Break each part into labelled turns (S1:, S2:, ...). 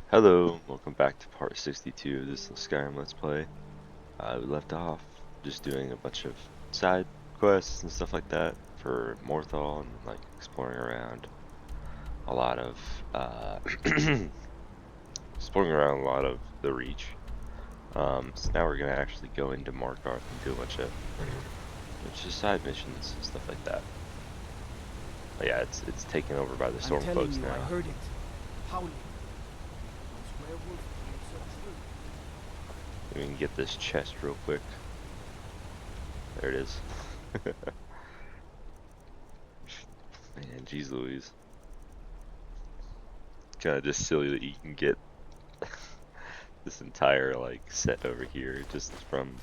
S1: Hello, welcome back to part 62 of this Skyrim Let's Play. We left off just doing a bunch of side quests and stuff like that for Morthal and like exploring around a lot of exploring around a lot of the Reach. So now we're gonna actually go into Markarth and do a bunch of just side missions and stuff like that. But yeah, it's taken over by the storm folks now.
S2: I heard it. Howling.
S1: We can get this chest real quick. There it is. Man, jeez Louise. Kinda just silly that you can get this entire like set over here just from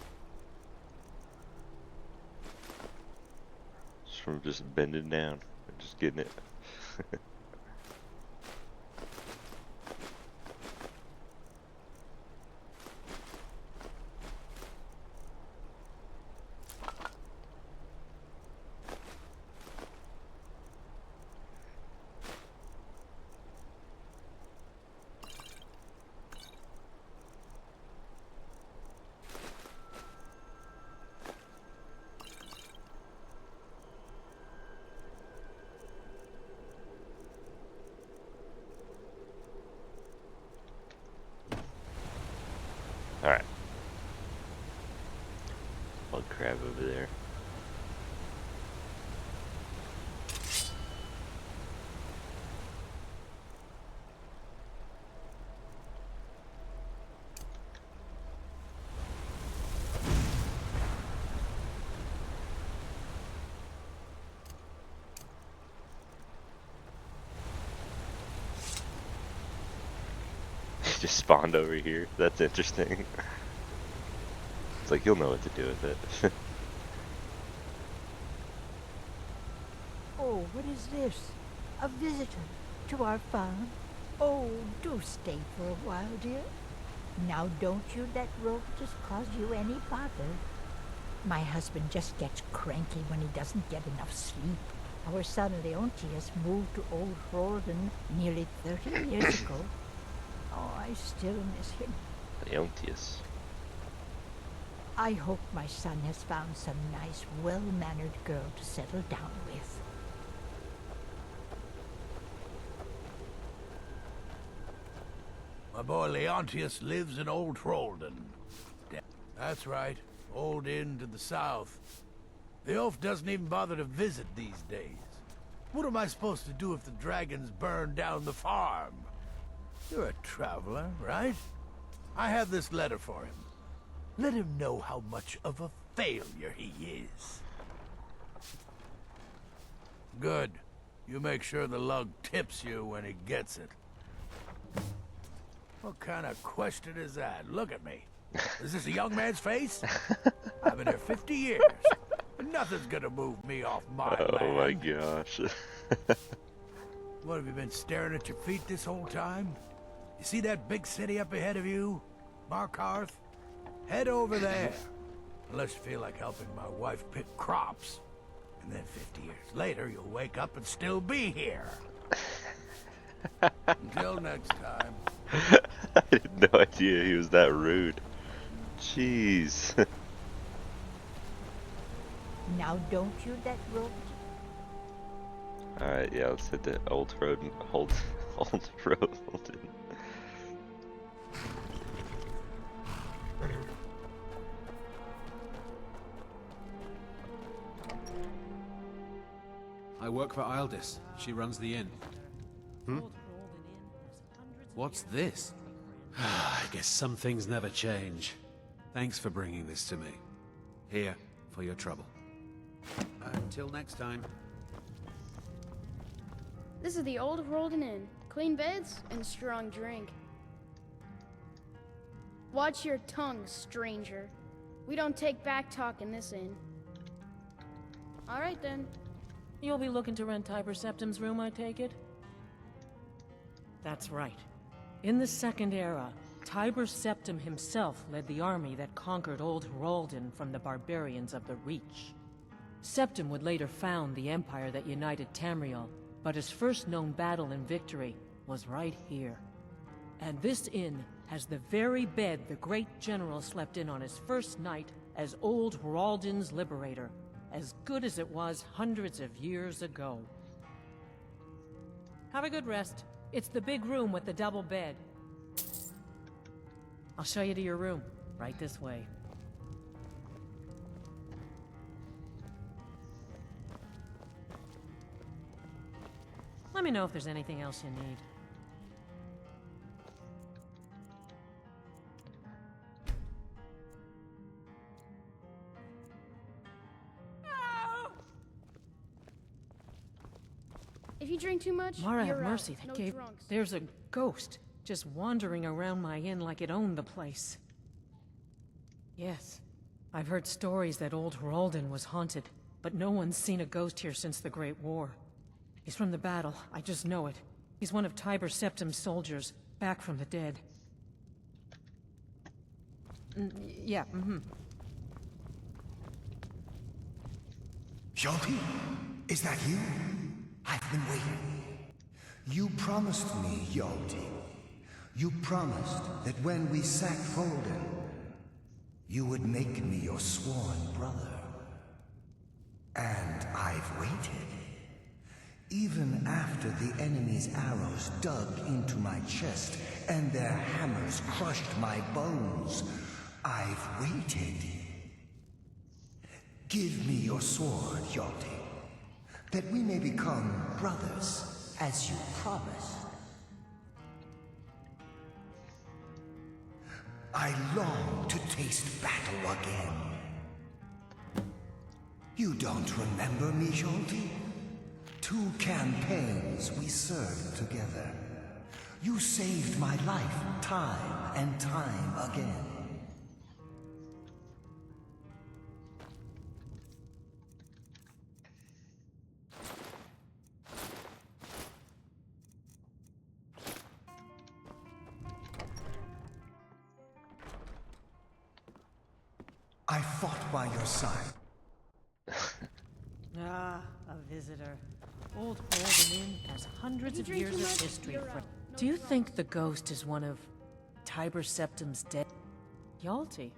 S1: bending down and just getting it. Alright. Bug crab over there. Just spawned over here. That's interesting. It's like you'll know what to do with it.
S3: Oh, what is this? A visitor to our farm? Oh, do stay for a while, dear. Now don't you let roaches cause you any bother. My husband just gets cranky when he doesn't get enough sleep. Our son Leontius moved to Old Hroldan nearly 30 years ago. Oh, I still miss him.
S1: Leontius.
S3: I hope my son has found some nice, well-mannered girl to settle down with.
S2: My boy Leontius lives in Old Hroldan. That's right, Old Inn to the south. The oaf doesn't even bother to visit these days. What am I supposed to do if the dragons burn down the farm? You're a traveler, right? I have this letter for him. Let him know how much of a failure he is. Good. You make sure the lug tips you when he gets it. What kind of question is that? Look at me. Is this a young man's face? I've been here 50 years. And nothing's gonna move me off my land.
S1: Oh my gosh.
S2: What, have you been staring at your feet this whole time? You see that big city up ahead of you? Markarth? Head over there. Unless you feel like helping my wife pick crops. And then 50 years later, you'll wake up and still be here. Until next time.
S1: I had no idea he was that rude. Jeez.
S3: Now don't you let roaches...
S1: Alright, yeah, let's hit the old road and old road.
S4: I work for Ildis. She runs the inn. What's this? I guess some things never change. Thanks for bringing this to me. Here, for your trouble. Until next time.
S5: This is the Old Hroldan Inn. Clean beds and strong drink. Watch your tongue, stranger. We don't take back talk in this inn. All right then.
S6: You'll be looking to rent Tiber Septim's room, I take it? That's right. In the Second Era, Tiber Septim himself led the army that conquered Old Hroldan from the barbarians of the Reach. Septim would later found the empire that united Tamriel, but his first known battle and victory was right here. And this inn has the very bed the great general slept in on his first night as old Ralden's liberator, as good as it was hundreds of years ago. Have a good rest. It's the big room with the double bed. I'll show you to your room. Right this way. Let me know if there's anything else you need.
S5: If you drink too much,
S6: Mara,
S5: you're
S6: have mercy.
S5: out.
S6: That
S5: No
S6: gave...
S5: drunks.
S6: There's a ghost just wandering around my inn like it owned the place. Yes. I've heard stories that old Ralden was haunted, but no one's seen a ghost here since the Great War. He's from the battle, I just know it. He's one of Tiber Septim's soldiers, back from the dead. Yeah,
S7: Hjalti, is that you? I've been waiting. You promised me, Hjalti. You promised that when we sacked Holden, you would make me your sworn brother. And I've waited. Even after the enemy's arrows dug into my chest and their hammers crushed my bones, I've waited. Give me your sword, Hjalti, that we may become brothers, as you promised. I long to taste battle again. You don't remember me, Hjalti? 2 campaigns we served together. You saved my life time and time again. I fought by your side.
S6: Ah, a visitor. Old Holden Inn has hundreds of
S5: If you drink
S6: years
S5: too
S6: of
S5: much,
S6: history.
S5: you're out. No
S6: Do you
S5: drunks.
S6: think the ghost is one of Tiber Septim's dead? Hjalti?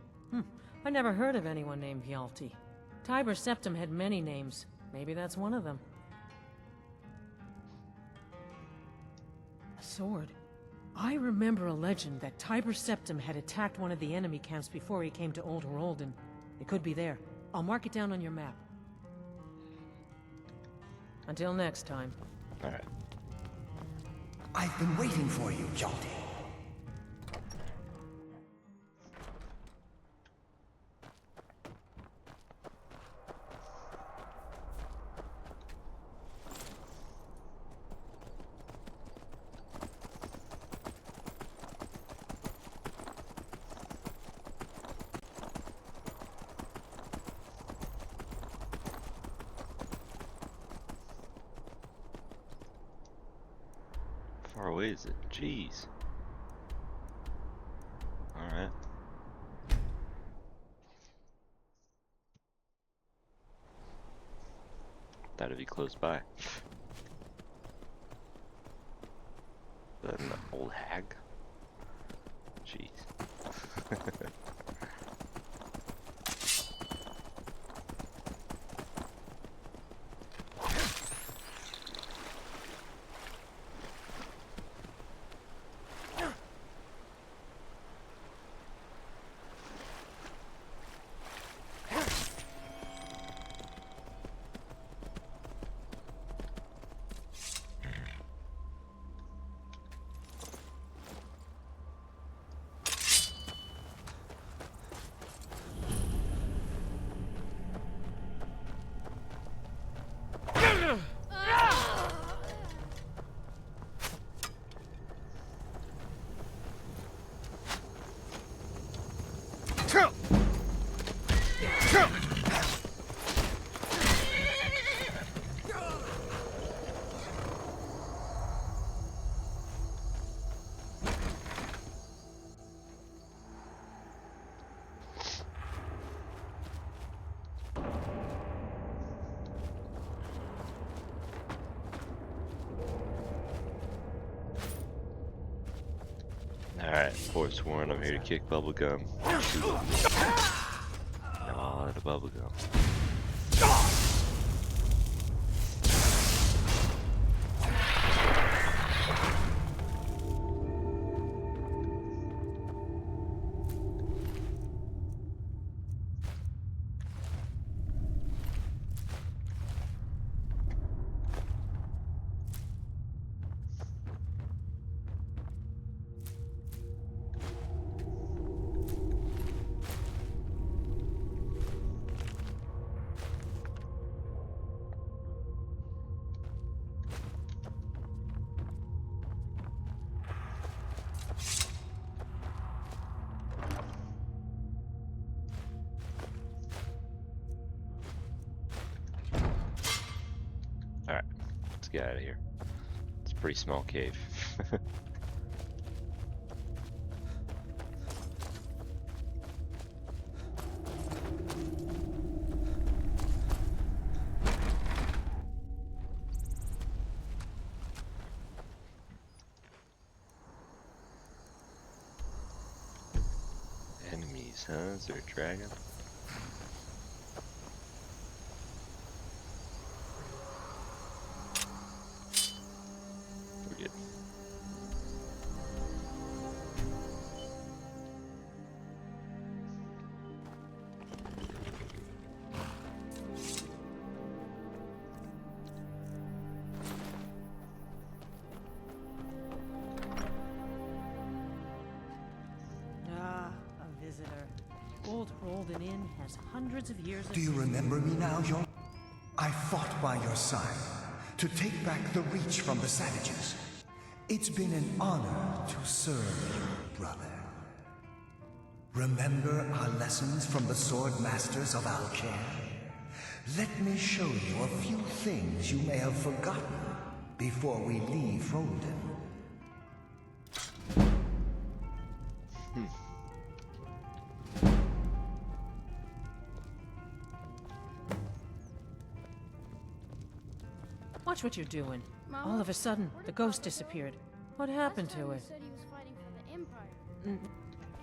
S6: I never heard of anyone named Hjalti. Tiber Septim had many names. Maybe that's one of them. A sword. I remember a legend that Tiber Septim had attacked one of the enemy camps before he came to Old Ralden. It could be there. I'll mark it down on your map. Until next time.
S1: Alright.
S7: I've been waiting for you, Hjalti.
S1: How far away is it? Jeez. Alright. Thought it'd be close by. Then the old hag. Jeez. Alright, Forsworn, I'm here to kick bubblegum. I'm all out of bubblegum. Alright, let's get out of here. It's a pretty small cave. Enemies, huh? Is there a dragon? We're good.
S6: Ah, a visitor. Old Rolden Inn has hundreds of years of
S7: Do you remember me now, Jon? I fought by your side to take back the Reach from the savages. It's been an honor to serve you, brother. Remember our lessons from the Sword Masters of Alcair? Let me show you a few things you may have forgotten before we leave Rolden.
S6: Watch what you're doing.
S5: Mama,
S6: All of a sudden,
S5: where
S6: the
S5: did
S6: ghost
S5: Papa go?
S6: disappeared. What happened
S5: Last time
S6: to
S5: he
S6: it?
S5: said he was fighting for the Empire.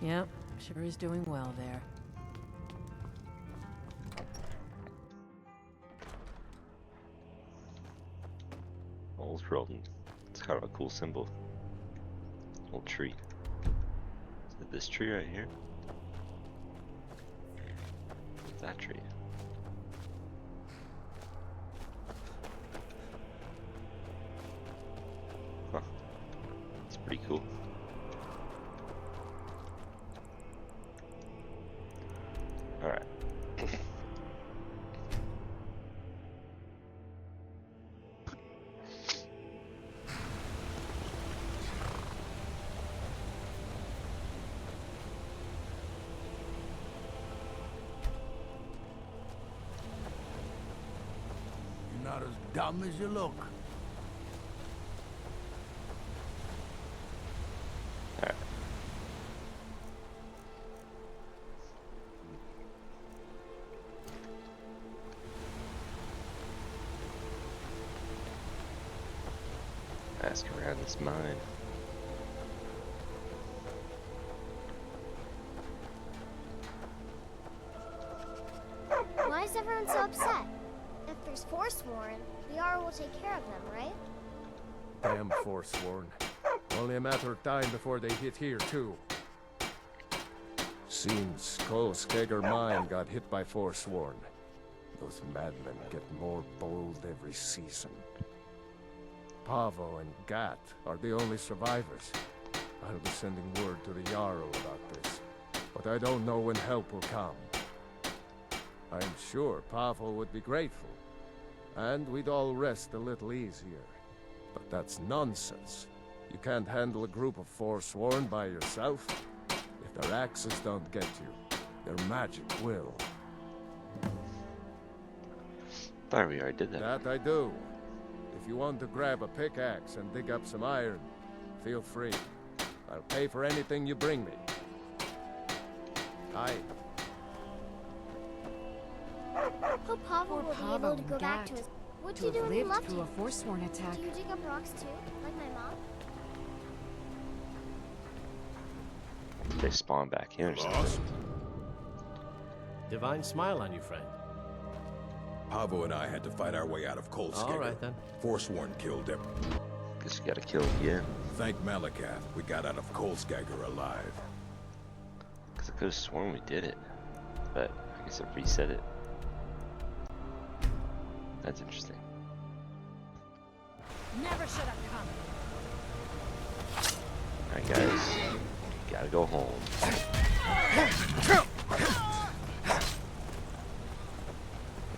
S6: Yep, sure is doing well there.
S1: Old Rolden. It's kind of a cool symbol. Old tree. Is it this tree right here? That tree. Huh. It's pretty cool. Alright.
S2: You're not as dumb as you look.
S1: Alright. Ask around this mine.
S8: Why is everyone so upset? If there's Forsworn, the Jarl will take care of them, right?
S9: Damn Forsworn. Only a matter of time before they hit here, too. Seems Skollskegger mine got hit by Forsworn. Those madmen get more bold every season. Pavo and Gat are the only survivors. I'll be sending word to the Jarl about this, but I don't know when help will come. I'm sure Pavo would be grateful, and we'd all rest a little easier. But that's nonsense. You can't handle a group of Forsworn by yourself. If their axes don't get you, their magic will.
S1: Thought we already did that.
S9: That I do. If you want to grab a pickaxe and dig up some iron, feel free. I'll pay for anything you bring me. Aye.
S8: Hope Pavel will be able to go back to his... What'd you do when he left
S10: through
S8: you?
S10: a Forsworn attack.
S8: Do you dig up rocks too, like my mom?
S1: they spawn back in or
S10: Boss?
S1: something.
S11: Divine smile on you, friend.
S10: Pavo and I had to fight our way out of Kolskegger.
S11: All right, then.
S10: Forsworn killed him.
S1: Guess you gotta kill him again.
S10: Thank Malakath, we got out of Kolskegger alive.
S1: Cause I could have sworn we did it, but I guess it reset it. That's interesting.
S6: Never should have come.
S1: Alright guys, gotta go home.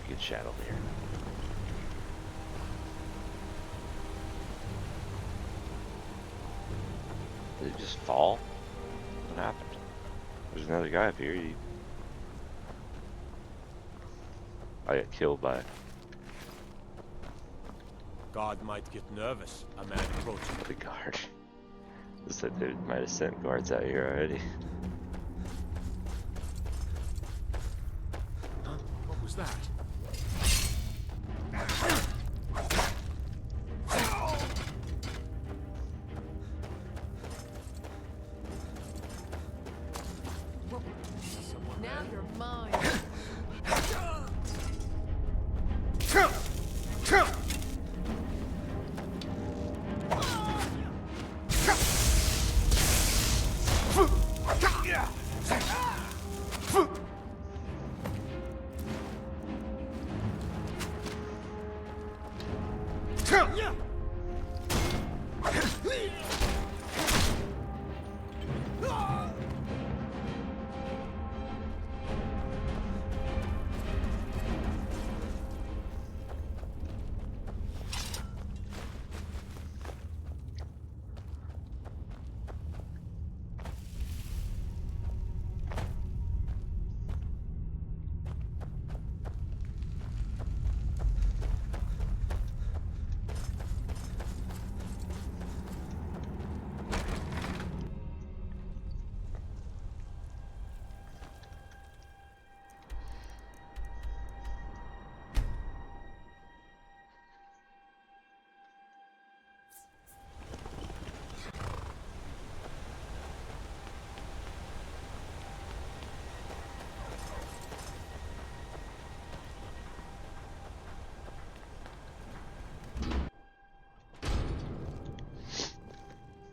S1: Good shadow here. Did it just fall? What happened? There's another guy up here. I got killed by.
S11: God might get nervous. A man approaching.
S1: The guard. Looks like they might have sent guards out here already.
S11: Huh? What was that?
S6: Now you're mine.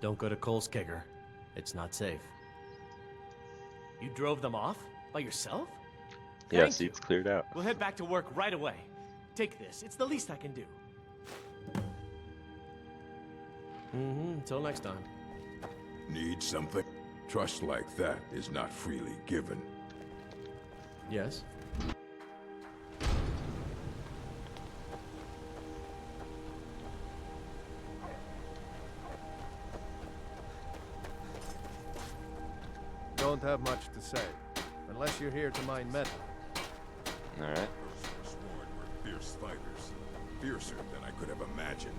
S11: Don't go to Kolskegger. It's not safe. You drove them off? By yourself?
S1: Yeah,
S11: Thank
S1: see,
S11: you.
S1: it's cleared out.
S11: We'll head back to work right away. Take this. It's the least I can do. Until next time.
S10: Need something? Trust like that is not freely given.
S11: Yes?
S9: Don't have much to say, unless you're here to mine metal.
S1: Alright.
S10: Those Forsworn were fierce fighters. Fiercer than I could have imagined.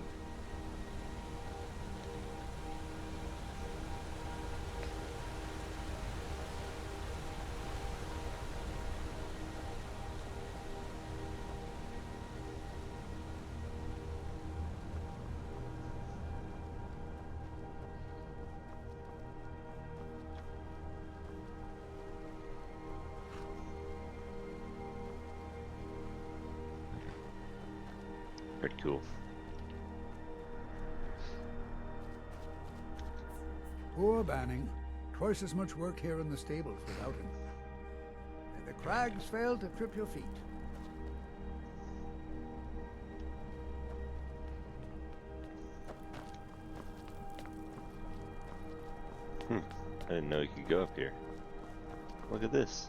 S1: Pretty cool.
S2: Poor Banning. Twice as much work here in the stables without him. And the crags failed to trip your feet.
S1: I didn't know you could go up here. Look at this.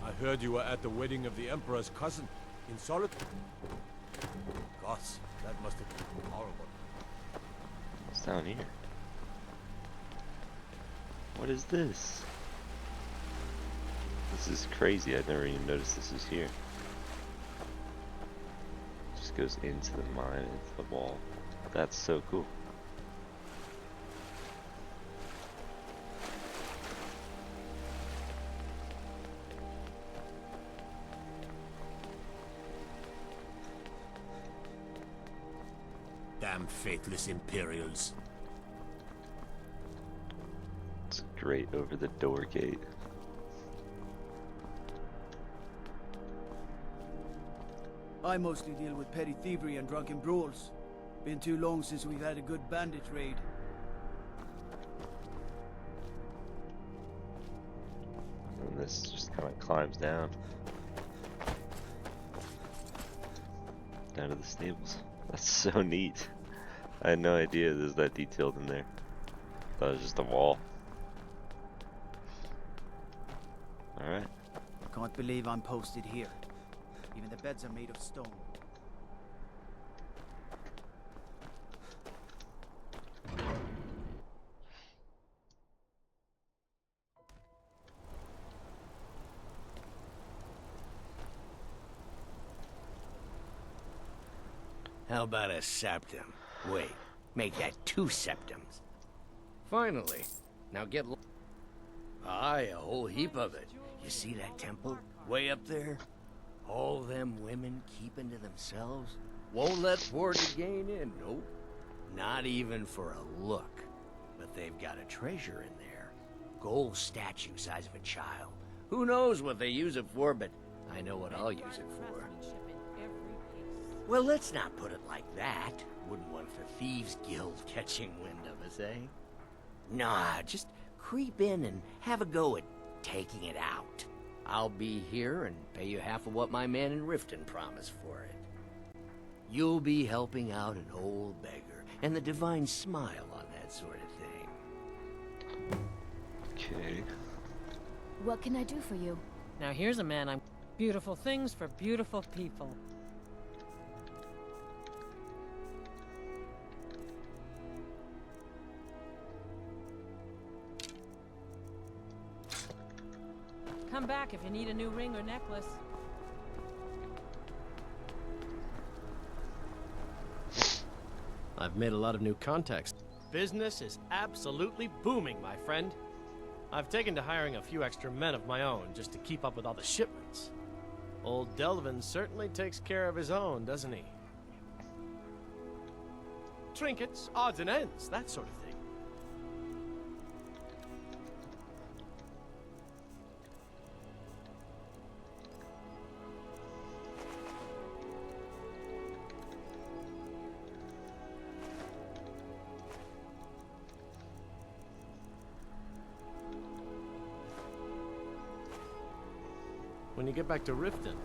S11: I heard you were at the wedding of the Emperor's cousin in Solitude. Gosh, that must have been horrible.
S1: What's down here? What is this? This is crazy. I never even noticed this was here. Just goes into the mine, into the wall. That's so cool.
S11: Damn faithless Imperials.
S1: Looks great over the door gate.
S12: I mostly deal with petty thievery and drunken brawls. Been too long since we've had a good bandit raid.
S1: And this just kind of climbs down to the stables. That's so neat. I had no idea there's that detailed in there. That was just a wall. Alright.
S12: Can't believe I'm posted here. Even the beds are made of stone.
S2: How about a septum? Wait, make that 2 septums.
S13: Finally. Now get...
S2: Aye, a whole heap of it. You see that temple? Way up there? All them women keeping to themselves?
S13: Won't let poor to gain in, nope.
S2: Not even for a look. But they've got a treasure in there. Gold statue size of a child. Who knows what they use it for, but I know what I'll use it for. Well, let's not put it like that. Wouldn't want the Thieves Guild catching wind of us, eh? Nah, just creep in and have a go at taking it out. I'll be here and pay you half of what my man in Riften promised for it. You'll be helping out an old beggar, and the divine smile on that sort of thing.
S1: Okay.
S14: What can I do for you?
S6: Now here's a man I'm... Beautiful things for beautiful people. Come back if you need a new ring or necklace.
S13: I've made a lot of new contacts. Business is absolutely booming, my friend. I've taken to hiring a few extra men of my own just to keep up with all the shipments. Old Delvin certainly takes care of his own, doesn't he? Trinkets, odds and ends, that sort of thing. When you get back to Riften,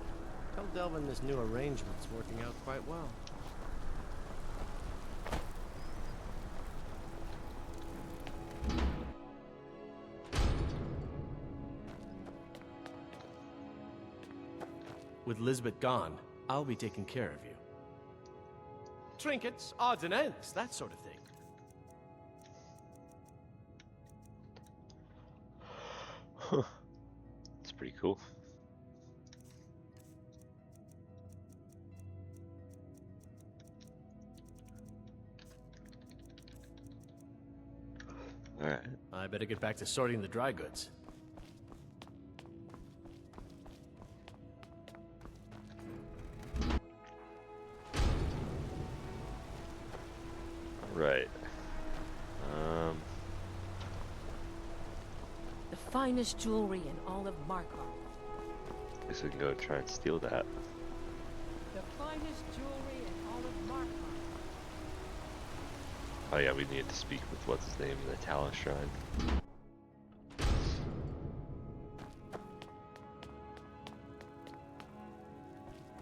S13: tell Delvin this new arrangement's working out quite well. With Lisbeth gone, I'll be taking care of you. Trinkets, odds and ends, that sort of thing.
S1: Huh. That's pretty cool. Alright.
S13: I better get back to sorting the dry goods.
S1: Right.
S6: The finest jewelry in all of Markarth.
S1: Guess we can go try and steal that.
S6: The finest jewelry in all of Markarth.
S1: Oh yeah, we need to speak with what's his name in the Talon Shrine.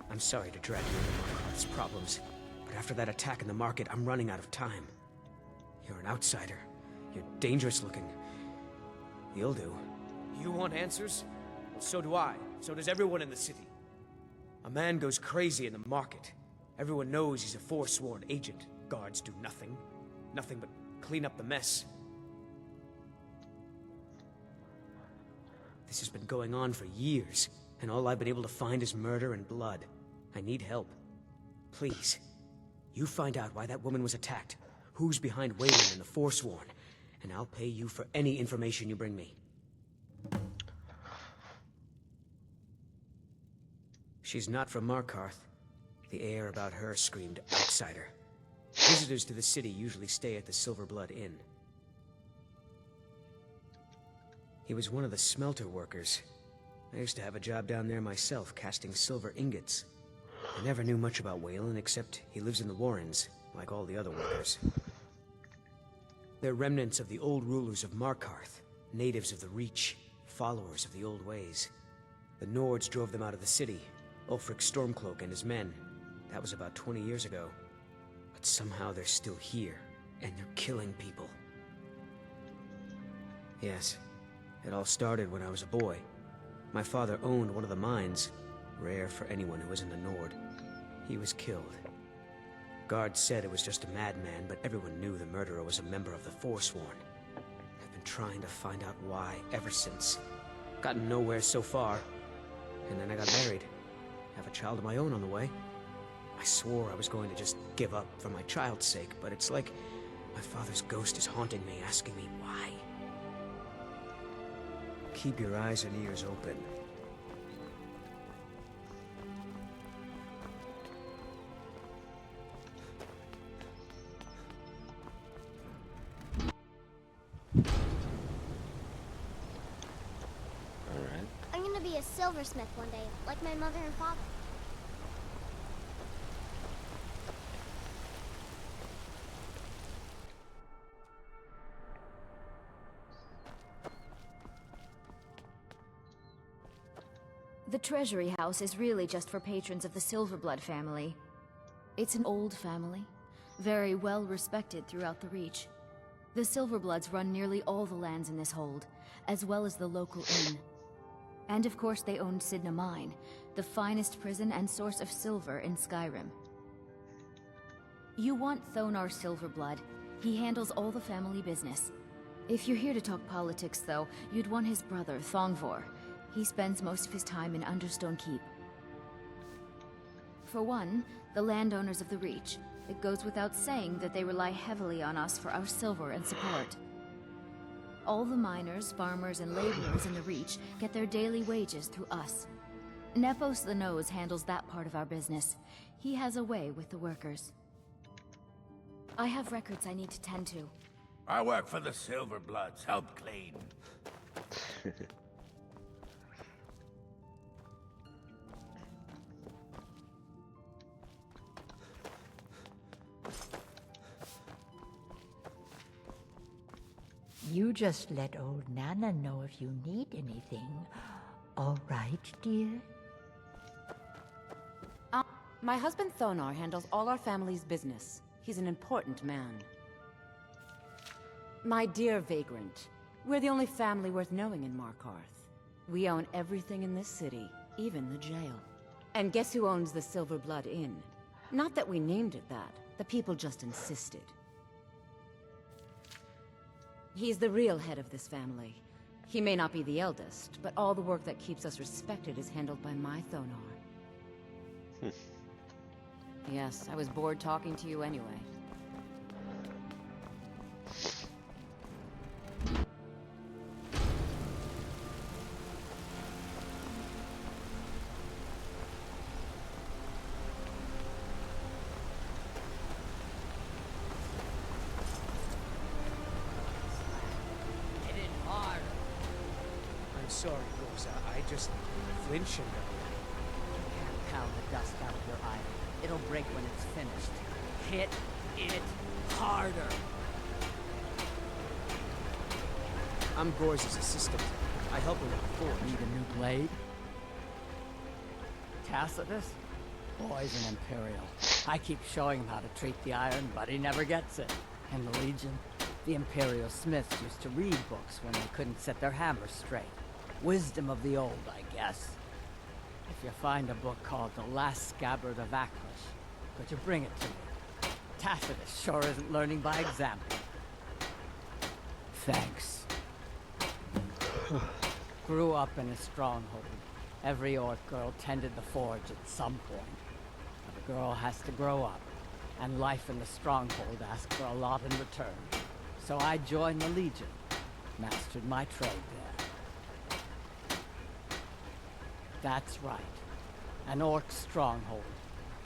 S15: I'm sorry to drag you into Markarth's problems, but after that attack in the market, I'm running out of time. You're an outsider. You're dangerous looking. You'll do. You want answers? Well, so do I. So does everyone in the city. A man goes crazy in the market. Everyone knows he's a forsworn agent. Guards do nothing. Nothing but clean up the mess. This has been going on for years, and all I've been able to find is murder and blood. I need help. Please, you find out why that woman was attacked, who's behind Wayland and the Forsworn, and I'll pay you for any information you bring me. She's not from Markarth. The air about her screamed outsider. Visitors to the city usually stay at the Silver Blood Inn. He was one of the smelter workers. I used to have a job down there myself, casting silver ingots. I never knew much about Waylon, except he lives in the Warrens, like all the other workers. They're remnants of the old rulers of Markarth, natives of the Reach, followers of the old ways. The Nords drove them out of the city, Ulfric Stormcloak and his men. That was about 20 years ago. But somehow they're still here, and they're killing people. Yes, it all started when I was a boy. My father owned one of the mines, rare for anyone who isn't a Nord. He was killed. Guards said it was just a madman, but everyone knew the murderer was a member of the Forsworn. I've been trying to find out why ever since. Gotten nowhere so far. And then I got married. Have a child of my own on the way. I swore I was going to just give up for my child's sake, but it's like my father's ghost is haunting me, asking me why. Keep your eyes and ears open.
S1: Alright.
S8: I'm gonna be a silversmith one day, like my mother and father.
S14: The Treasury House is really just for patrons of the Silverblood family. It's an old family, very well respected throughout the Reach. The Silverbloods run nearly all the lands in this hold, as well as the local inn. And of course they own Cidhna Mine, the finest prison and source of silver in Skyrim. You want Thonar Silverblood. He handles all the family business. If you're here to talk politics, though, you'd want his brother, Thongvor. He spends most of his time in Understone Keep. For one, the landowners of the Reach. It goes without saying that they rely heavily on us for our silver and support. All the miners, farmers, and laborers in the Reach get their daily wages through us. Nepos the Nose handles that part of our business. He has a way with the workers. I have records I need to tend to.
S2: I work for the Silverbloods, help clean.
S3: You just let old Nana know if you need anything. All right, dear?
S16: My husband Thonar handles all our family's business. He's an important man. My dear Vagrant, we're the only family worth knowing in Markarth. We own everything in this city, even the jail. And guess who owns the Silverblood Inn? Not that we named it that. The people just insisted. He's the real head of this family. He may not be the eldest, but all the work that keeps us respected is handled by my Thonar. Yes, I was bored talking to you anyway.
S15: Sorry, Rosa. I just flinching.
S17: You can't pound the dust out of your iron. It'll break when it's finished. Hit it harder.
S15: I'm Gore's assistant. I help him with the forge.
S17: Need a new blade? Tacitus? Boy's an Imperial. I keep showing him how to treat the iron, but he never gets it. In the Legion, the Imperial smiths used to read books when they couldn't set their hammers straight. Wisdom of the old, I guess. If you find a book called The Last Scabbard of Aklish, could you bring it to me? Tacitus sure isn't learning by example. Thanks. Grew up in a stronghold. Every orc girl tended the forge at some point. But a girl has to grow up, and life in the stronghold asks for a lot in return. So I joined the Legion, mastered my trade there. That's right. An orc stronghold.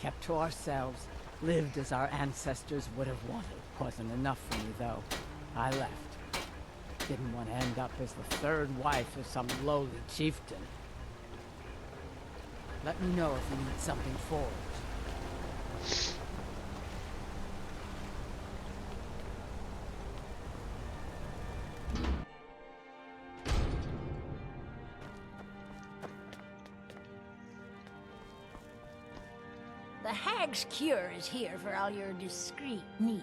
S17: Kept to ourselves, lived as our ancestors would have wanted. Wasn't enough for me, though. I left. Didn't want to end up as the third wife of some lowly chieftain. Let me know if you need something forged.
S3: The Hag's Cure is here for all your discreet needs.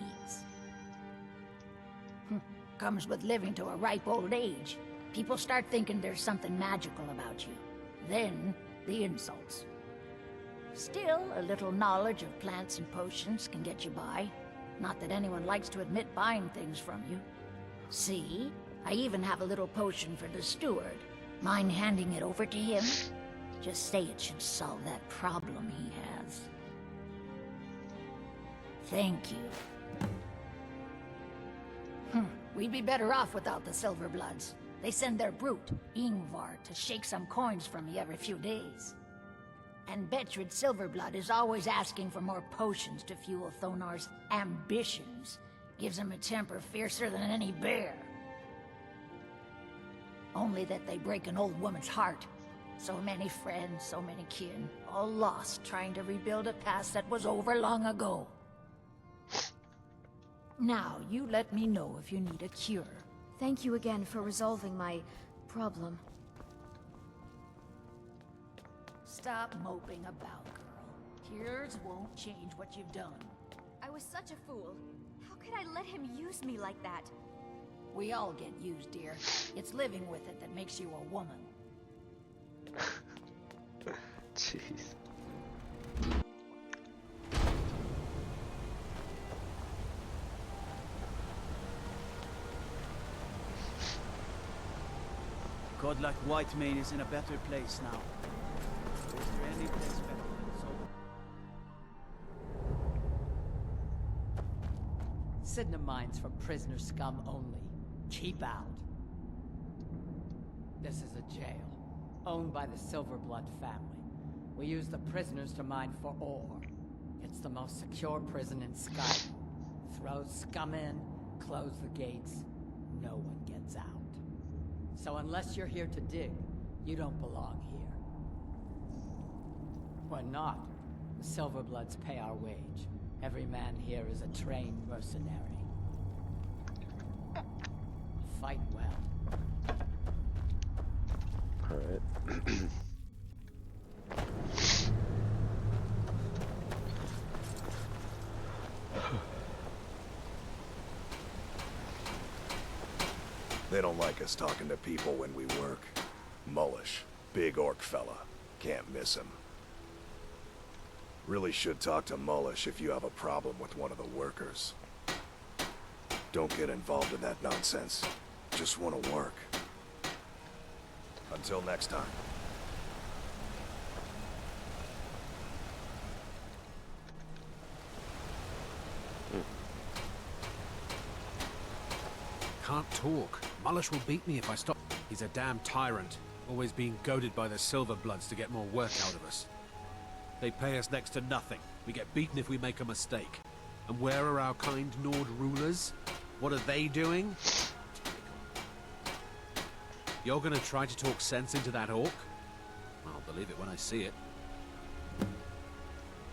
S3: Comes with living to a ripe old age. People start thinking there's something magical about you. Then, the insults. Still, a little knowledge of plants and potions can get you by. Not that anyone likes to admit buying things from you. See? I even have a little potion for the steward. Mind handing it over to him? Just say it should solve that problem he has. Thank you. We'd be better off without the Silverbloods. They send their brute, Ingvar, to shake some coins from me every few days. And Betrid Silverblood is always asking for more potions to fuel Thonar's ambitions. Gives him a temper fiercer than any bear. Only that they break an old woman's heart. So many friends, so many kin, all lost trying to rebuild a past that was over long ago. Now, you let me know if you need a cure.
S14: Thank you again for resolving my problem.
S3: Stop moping about, girl. Cures won't change what you've done.
S14: I was such a fool. How could I let him use me like that?
S3: We all get used, dear. It's living with it that makes you a woman.
S1: Jeez.
S12: Godlike Whitemane is in a better place now. Is there any place better than Silver?
S17: Cidhna mines for prisoner scum only. Keep out. This is a jail, owned by the Silverblood family. We use the prisoners to mine for ore. It's the most secure prison in Skyrim. Throw scum in, close the gates, no one gets out. So unless you're here to dig, you don't belong here. We're not. The Silverbloods pay our wage. Every man here is a trained mercenary. Fight well.
S1: Alright.
S18: They don't like us talking to people when we work. Mullish, big orc fella. Can't miss him. Really should talk to Mullish if you have a problem with one of the workers. Don't get involved in that nonsense. Just want to work. Until next time.
S4: Can't talk. Mullish will beat me if I stop. He's a damn tyrant, always being goaded by the Silverbloods to get more work out of us. They pay us next to nothing. We get beaten if we make a mistake. And where are our kind Nord rulers? What are they doing? You're gonna try to talk sense into that orc? I'll believe it when I see it.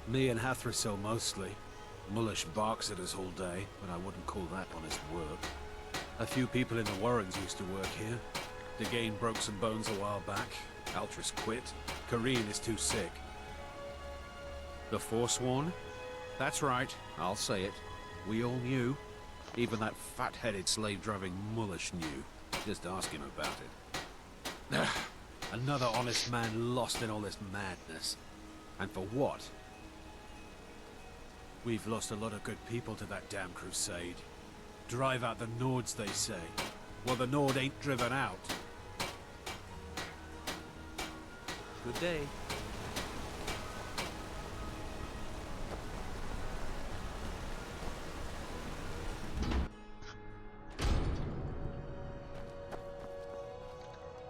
S4: Me and Hathrasil mostly. Mullish barks at us all day, but I wouldn't call that honest work. A few people in the Warrens used to work here. Degane broke some bones a while back. Altris quit. Kareen is too sick. The Forsworn? That's right, I'll say it. We all knew. Even that fat-headed slave-driving Mullish knew. Just ask him about it. Another honest man lost in all this madness. And for what? We've lost a lot of good people to that damn crusade. Drive out the Nords, they say. Well, the Nord ain't driven out. Good day.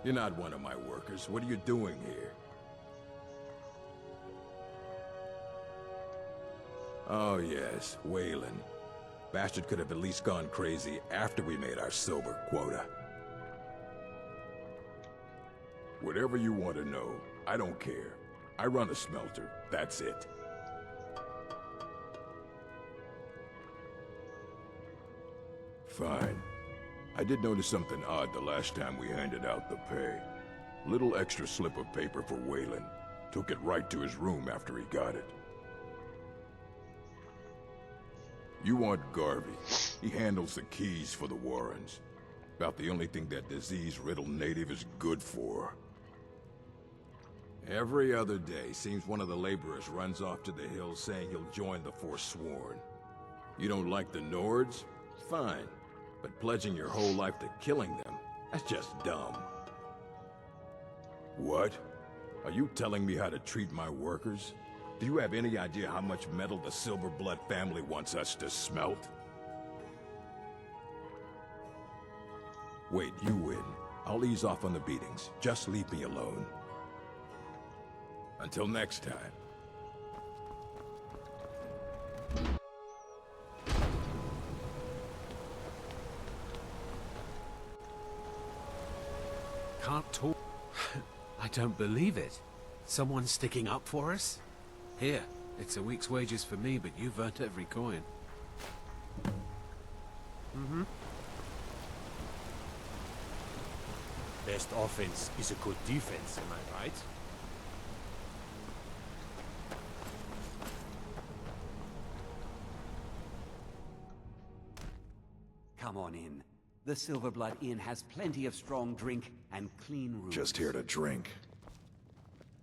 S10: You're not one of my workers. What are you doing here? Oh yes, Waylon. Bastard could have at least gone crazy after we made our silver quota. Whatever you want to know, I don't care. I run a smelter, that's it. Fine. I did notice something odd the last time we handed out the pay. Little extra slip of paper for Waylon. Took it right to his room after he got it. You want Garvey. He handles the keys for the Warrens. About the only thing that disease-riddled native is good for. Every other day, seems one of the laborers runs off to the hills saying he'll join the Forsworn. You don't like the Nords? Fine. But pledging your whole life to killing them, that's just dumb. What? Are you telling me how to treat my workers? Do you have any idea how much metal the Silverblood family wants us to smelt? Wait, you win. I'll ease off on the beatings. Just leave me alone. Until next time.
S4: Can't talk. I don't believe it. Someone's sticking up for us? Here, it's a week's wages for me, but you've earned every coin.
S11: Mm-hmm. Best offense is a good defense, am I right?
S19: Come on in. The Silverblood Inn has plenty of strong drink and clean rooms.
S18: Just here to drink.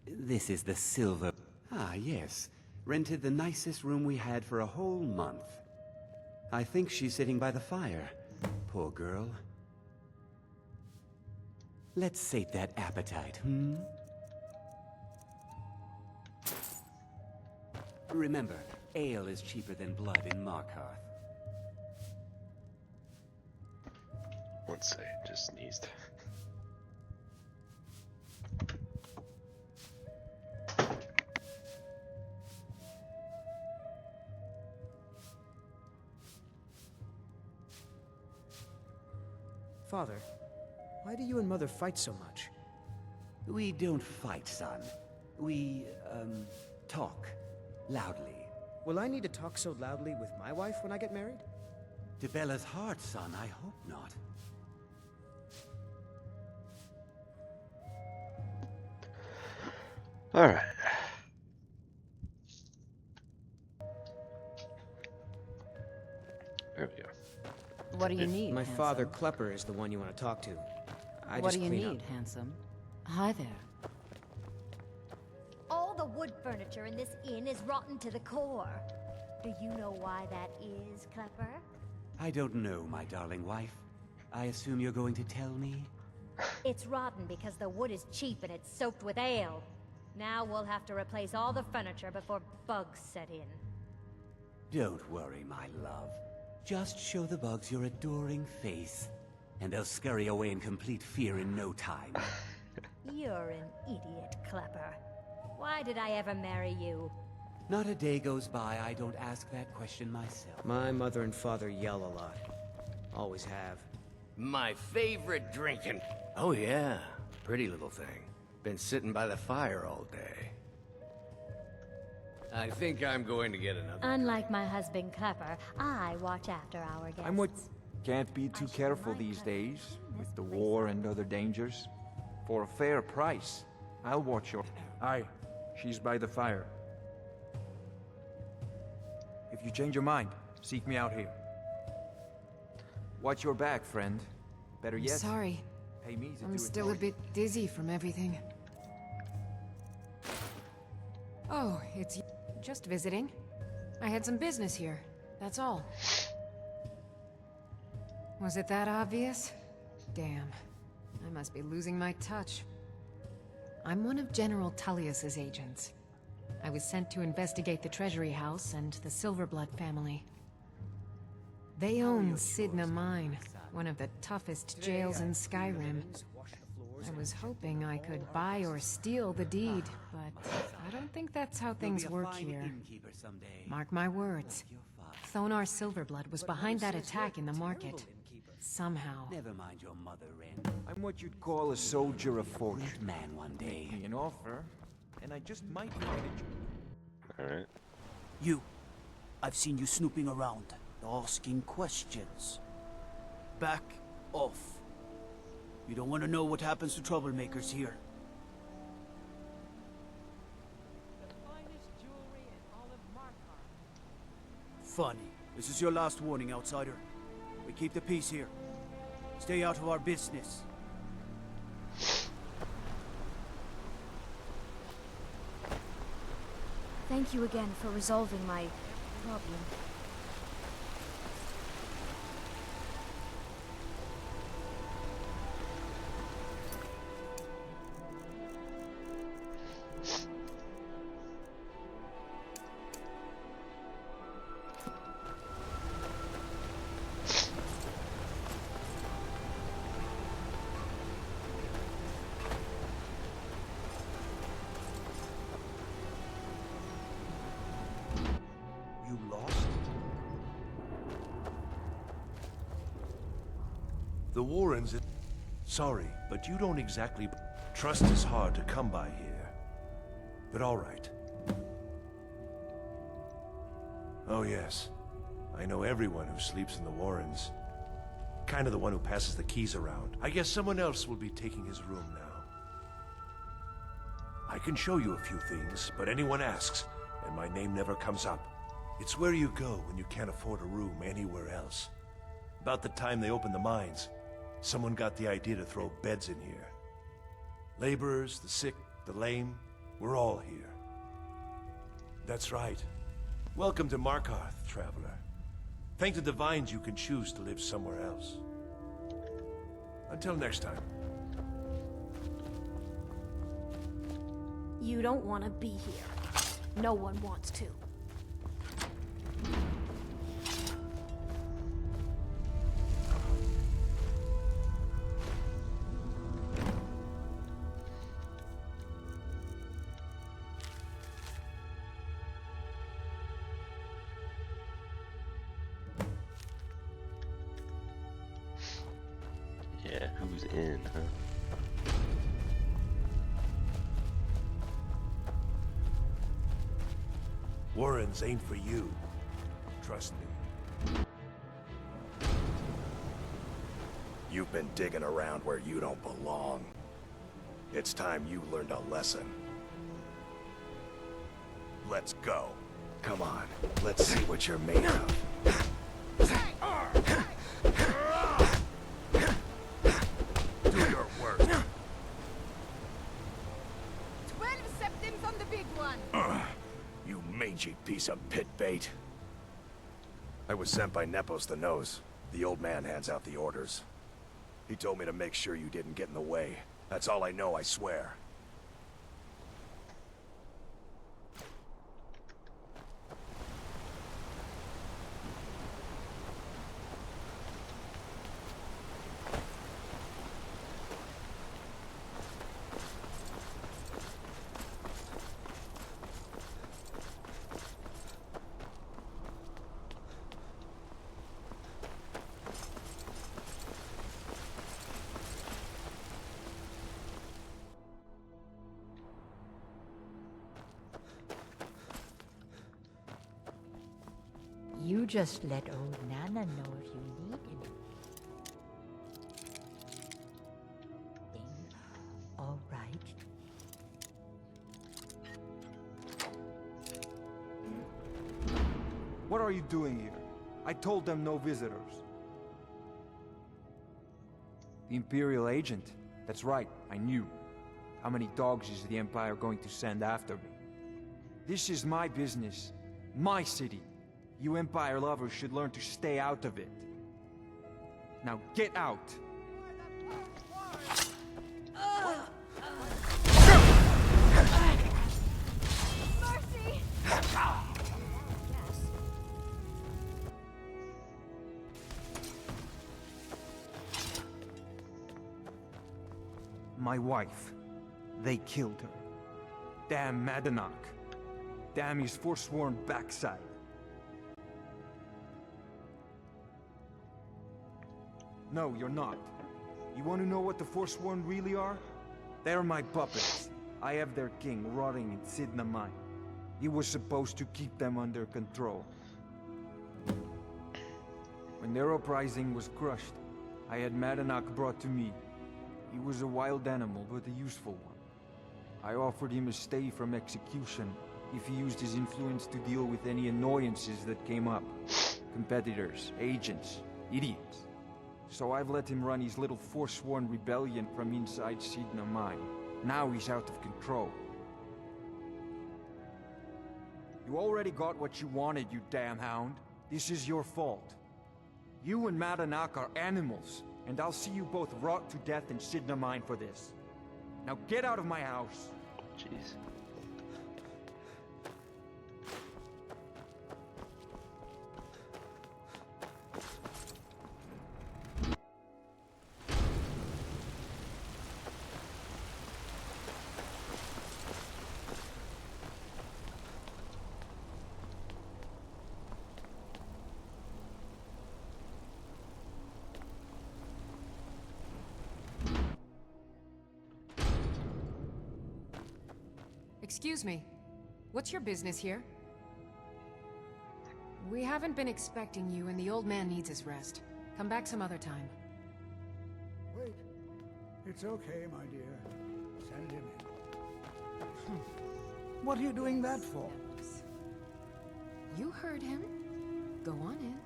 S19: This is the Silver... Ah, yes. Rented the nicest room we had for a whole month. I think she's sitting by the fire. Poor girl. Let's sate that appetite, hmm? Remember, ale is cheaper than blood in Markarth.
S1: One second, just sneezed.
S15: Father, why do you and Mother fight so much?
S19: We don't fight, son. We, talk. Loudly.
S15: Will I need to talk so loudly with my wife when I get married?
S19: To Bella's heart, son, I hope not.
S1: Alright. There we go.
S16: What do you need,
S15: My
S16: handsome?
S15: father, Klepper, is the one you want to talk to.
S16: What do you need, handsome? Hi there.
S8: All the wood furniture in this inn is rotten to the core. Do you know why that is, Klepper?
S19: I don't know, my darling wife. I assume you're going to tell me?
S8: It's rotten because the wood is cheap and it's soaked with ale. Now we'll have to replace all the furniture before bugs set in.
S19: Don't worry, my love. Just show the bugs your adoring face, and they'll scurry away in complete fear in no time.
S8: You're an idiot, Klepper. Why did I ever marry you?
S19: Not a day goes by I don't ask that question myself.
S15: My mother and father yell a lot. Always have.
S20: My favorite drinking. Oh yeah, pretty little thing. Been sitting by the fire all day. I think I'm going to get another.
S8: Unlike my husband Klepper, I watch after our guests.
S21: I'm with... Can't be too careful these days, with the war and other dangers. For a fair price, I'll watch your... Aye, she's by the fire. If you change your mind, seek me out here. Watch your back, friend. Better yet...
S22: Sorry.
S21: Pay me to
S22: I'm
S21: do it
S22: still
S21: for
S22: a bit dizzy from everything. Oh, it's just visiting. I had some business here, that's all. Was it that obvious? Damn. I must be losing my touch. I'm one of General Tullius's agents. I was sent to investigate the Treasury House and the Silverblood family. They own Cidhna Mine, one of the toughest jails in Skyrim. I was hoping I could buy or steal the deed, but I don't think that's how things work here. Mark my words. Thonar Silverblood was behind that attack in the market. Somehow.
S19: Never mind your mother, Ren. I'm what you'd call a soldier of fortune. Man one day.
S21: Make me an offer, and I just might find it.
S1: Alright.
S12: You. I've seen you snooping around, asking questions. Back off. You don't want to know what happens to troublemakers here. Funny. This is your last warning, outsider. We keep the peace here. Stay out of our business.
S14: Thank you again for resolving my problem.
S21: You lost?
S11: The Warrens... Sorry, but you don't exactly... Trust is hard to come by here. But all right. Oh yes. I know everyone who sleeps in the Warrens. Kind of the one who passes the keys around. I guess someone else will be taking his room now. I can show you a few things, but anyone asks, and my name never comes up. It's where you go when you can't afford a room anywhere else. About the time they opened the mines, someone got the idea to throw beds in here. Laborers, the sick, the lame, we're all here. That's right. Welcome to Markarth, traveler. Thank the Divines you can choose to live somewhere else. Until next time.
S5: You don't want to be here. No one wants to.
S1: Yeah, who's in, huh?
S11: Warrens ain't for you. Trust me.
S18: You've been digging around where you don't belong. It's time you learned a lesson. Let's go. Come on, let's see what you're made of. Do your work.
S7: 12 septims on the big one.
S18: You mangy piece of pit bait. I was sent by Nepos the Nose. The old man hands out the orders. He told me to make sure you didn't get in the way. That's all I know, I swear.
S3: You just let old Nana know if you need anything. All right.
S21: What are you doing here? I told them no visitors. The Imperial agent. That's right, I knew. How many dogs is the Empire going to send after me? This is my business. My city. You Empire lovers should learn to stay out of it. Now get out!
S7: Mercy!
S21: My wife. They killed her. Damn Madanach. Damn his forsworn backside. No, you're not. You want to know what the Forsworn really are? They're my puppets. I have their king rotting in Cidhna mine. He was supposed to keep them under control. When their uprising was crushed, I had Madanak brought to me. He was a wild animal, but a useful one. I offered him a stay from execution if he used his influence to deal with any annoyances that came up. Competitors, agents, idiots. So I've let him run his little Forsworn rebellion from inside Cidhna mine. Now he's out of control. You already got what you wanted, you damn hound. This is your fault. You and Madanak are animals, and I'll see you both rot to death in Cidhna mine for this. Now get out of my house.
S1: Jeez.
S22: Excuse me. What's your business here? We haven't been expecting you, and the old man needs his rest. Come back some other time.
S2: Wait. It's okay, my dear. Send him in. What are you doing that for?
S22: You heard him. Go on in.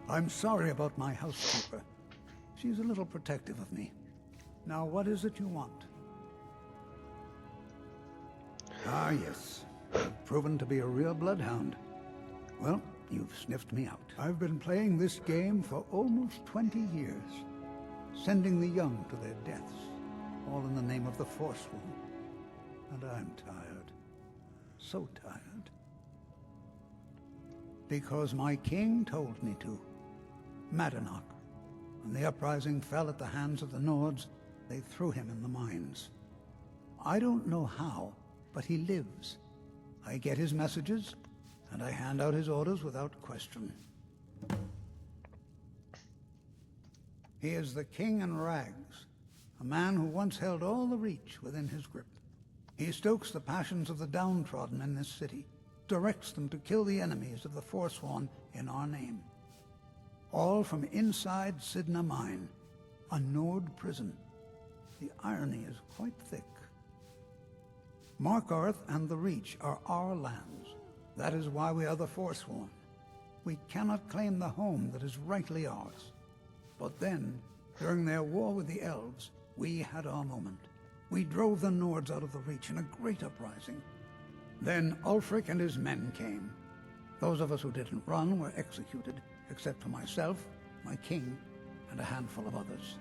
S2: I'm sorry about my housekeeper. She's a little protective of me. Now, what is it you want? Ah, yes. You've proven to be a real bloodhound. Well, you've sniffed me out. I've been playing this game for almost 20 years, sending the young to their deaths, all in the name of the Forsworn. And I'm tired. So tired. Because my king told me to. Madanak. When the uprising fell at the hands of the Nords, they threw him in the mines. I don't know how, but he lives. I get his messages, and I hand out his orders without question. He is the king in rags, a man who once held all the Reach within his grip. He stokes the passions of the downtrodden in this city, directs them to kill the enemies of the Forsworn in our name. All from inside Cidhna mine, a Nord prison. The irony is quite thick. Markarth and the Reach are our lands. That is why we are the Forsworn. We cannot claim the home that is rightly ours. But then, during their war with the Elves, we had our moment. We drove the Nords out of the Reach in a great uprising. Then Ulfric and his men came. Those of us who didn't run were executed, except for myself, my king, and a handful of others.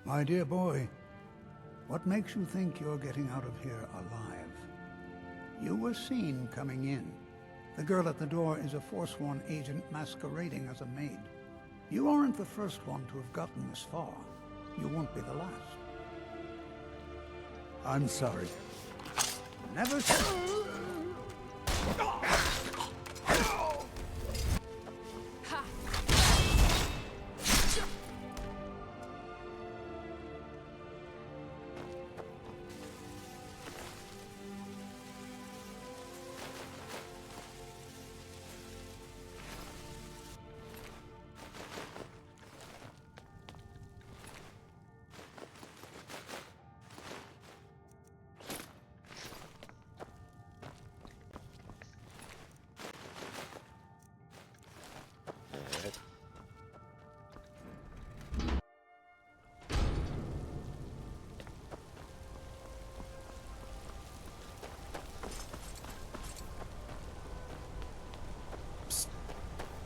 S2: My dear boy, what makes you think you're getting out of here alive? You were seen coming in. The girl at the door is a Forsworn agent masquerading as a maid. You aren't the first one to have gotten this far. You won't be the last. I'm sorry. Never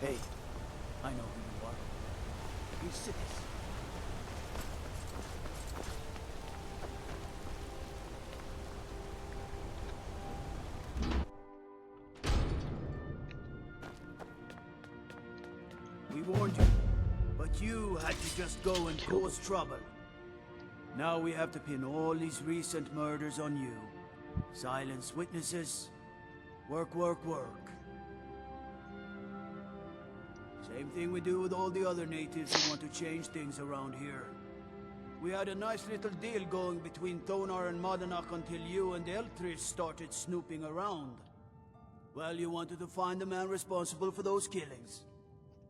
S12: Hey, I know who you are. You sit this. We warned you, but you had to just go and cause trouble. Now we have to pin all these recent murders on you. Silence witnesses. Work, work, work. Same thing we do with all the other natives who want to change things around here. We had a nice little deal going between Thonar and Madanach until you and Eltris started snooping around. Well, you wanted to find the man responsible for those killings.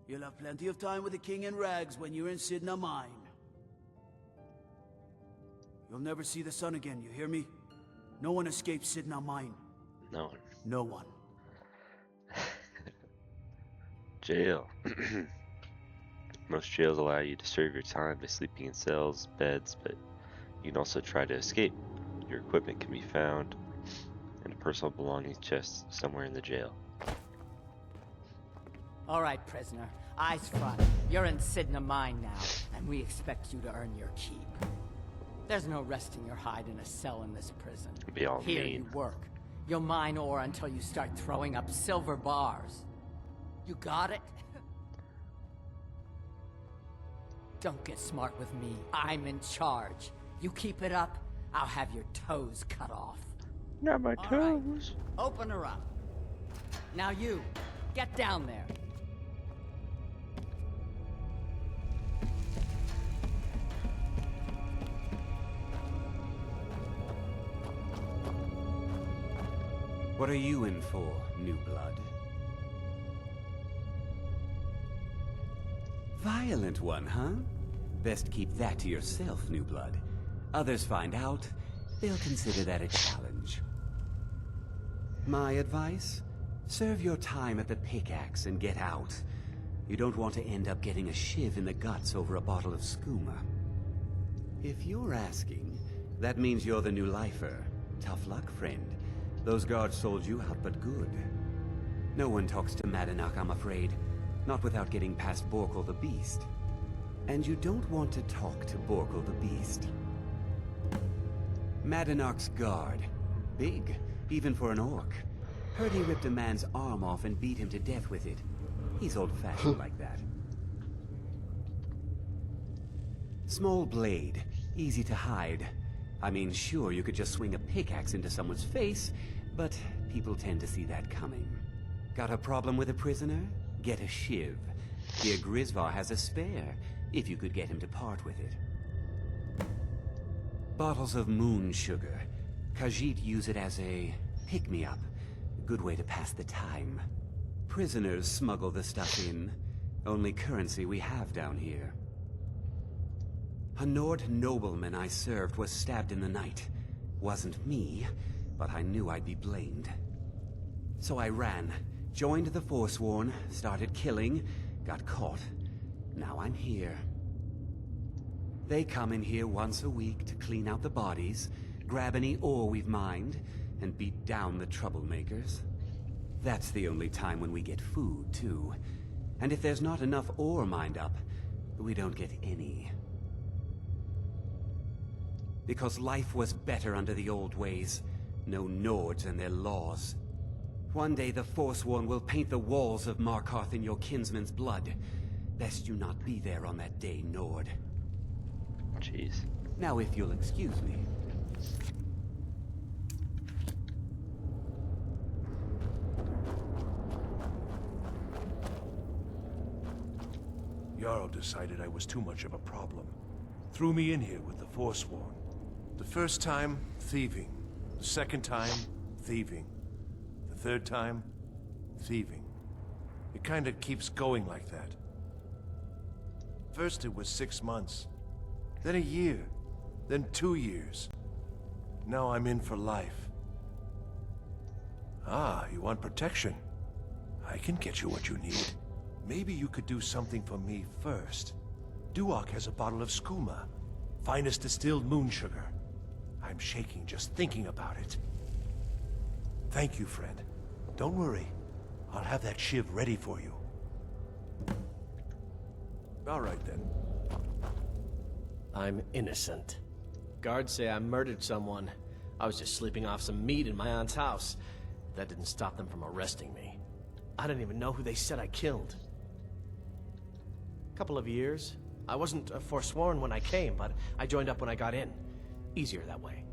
S12: You'll have plenty of time with the king in rags when you're in Cidhna mine. You'll never see the sun again, you hear me? No one escapes Cidhna mine.
S1: No one.
S12: No one.
S1: Jail. Most jails allow you to serve your time by sleeping in cells, beds, but you can also try to escape. Your equipment can be found in a personal belongings chest somewhere in the jail.
S17: All right, prisoner. Eyes front. You're in Cidhna mine now, and we expect you to earn your keep. There's no resting your hide in a cell in this prison.
S1: Be all
S17: Here
S1: mean.
S17: you work. You'll mine ore until you start throwing up silver bars. You got it? Don't get smart with me. I'm in charge. You keep it up, I'll have your toes cut off.
S1: Not my toes.
S17: Right. Open her up. Now you, get down there.
S19: What are you in for, new blood? Violent one, huh? Best keep that to yourself, new blood. Others find out, they'll consider that a challenge. My advice? Serve your time at the pickaxe and get out. You don't want to end up getting a shiv in the guts over a bottle of skooma. If you're asking, that means you're the new lifer. Tough luck, friend. Those guards sold you out, but good. No one talks to Madanach, I'm afraid. Not without getting past Borkul the Beast. And you don't want to talk to Borkul the Beast. Madanach's guard. Big, even for an orc. Heard he ripped a man's arm off and beat him to death with it. He's old-fashioned like that. Small blade, easy to hide. I mean, sure, you could just swing a pickaxe into someone's face, but people tend to see that coming. Got a problem with a prisoner? Get a shiv. Dear Grisvar has a spare, if you could get him to part with it. Bottles of moon sugar. Khajiit use it as a pick-me-up. Good way to pass the time. Prisoners smuggle the stuff in. Only currency we have down here. A Nord nobleman I served was stabbed in the night. Wasn't me, but I knew I'd be blamed. So I ran, joined the Forsworn, started killing, got caught. Now I'm here. They come in here once a week to clean out the bodies, grab any ore we've mined, and beat down the troublemakers. That's the only time when we get food, too. And if there's not enough ore mined up, we don't get any. Because life was better under the old ways. No Nords and their laws. One day the Forsworn will paint the walls of Markarth in your kinsman's blood. Best you not be there on that day, Nord.
S1: Jeez.
S19: Now if you'll excuse me.
S11: Jarl decided I was too much of a problem. Threw me in here with the Forsworn. The first time, thieving. The second time, thieving. The third time, thieving. It kinda keeps going like that. First it was 6 months. Then a year. Then 2 years. Now I'm in for life. Ah, you want protection? I can get you what you need. Maybe you could do something for me first. Duak has a bottle of skooma. Finest distilled moon sugar. I'm shaking just thinking about it. Thank you, friend. Don't worry. I'll have that shiv ready for you. All right, then.
S9: I'm innocent. Guards say I murdered someone. I was just sleeping off some meat in my aunt's house. That didn't stop them from arresting me. I don't even know who they said I killed. Couple of years. I wasn't forsworn when I came, but I joined up when I got in. Easier that way.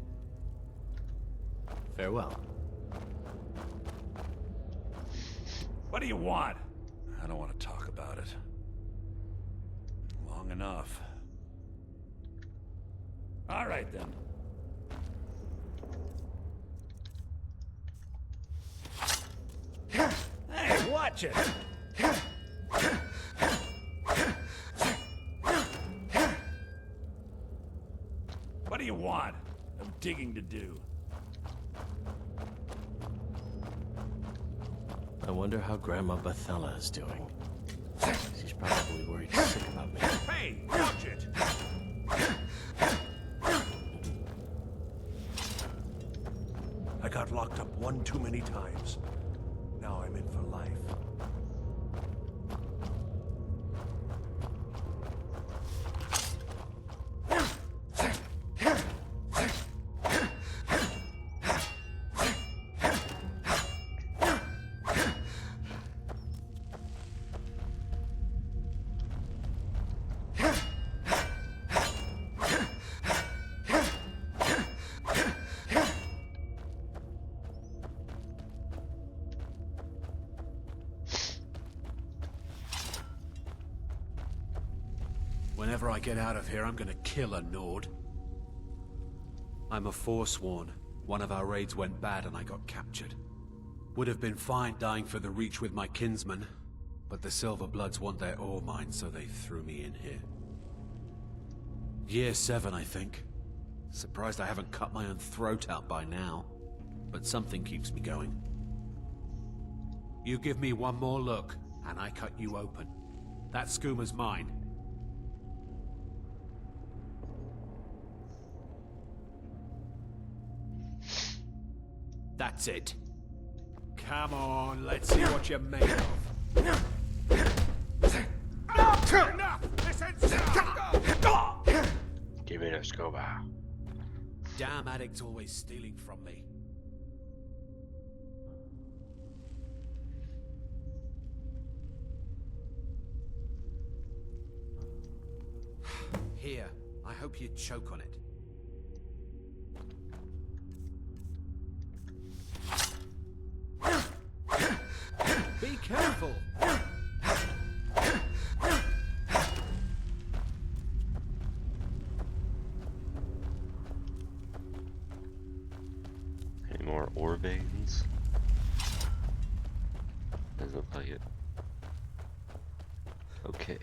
S9: Farewell.
S2: What do you want?
S11: I don't want to talk about it. Long enough. All right, then. Hey, watch it! What do you want? I'm digging to do.
S9: I wonder how Grandma Bethella is doing. She's probably worried sick about me.
S11: Hey, watch it! I got locked up one too many times. Now I'm in for life.
S4: Whenever I get out of here, I'm gonna kill a Nord. I'm a Forsworn. One of our raids went bad and I got captured. Would have been fine dying for the Reach with my kinsmen, but the Silver Bloods want their ore mine, so they threw me in here. Year 7, I think. Surprised I haven't cut my own throat out by now, but something keeps me going. You give me one more look, and I cut you open. That schooner's mine. That's it. Come on, let's see what you're made of.
S1: Give me the scuba.
S4: Damn addict's always stealing from me. Here, I hope you choke on it. Be careful!
S1: Any more ore veins? Doesn't look like it. Okay.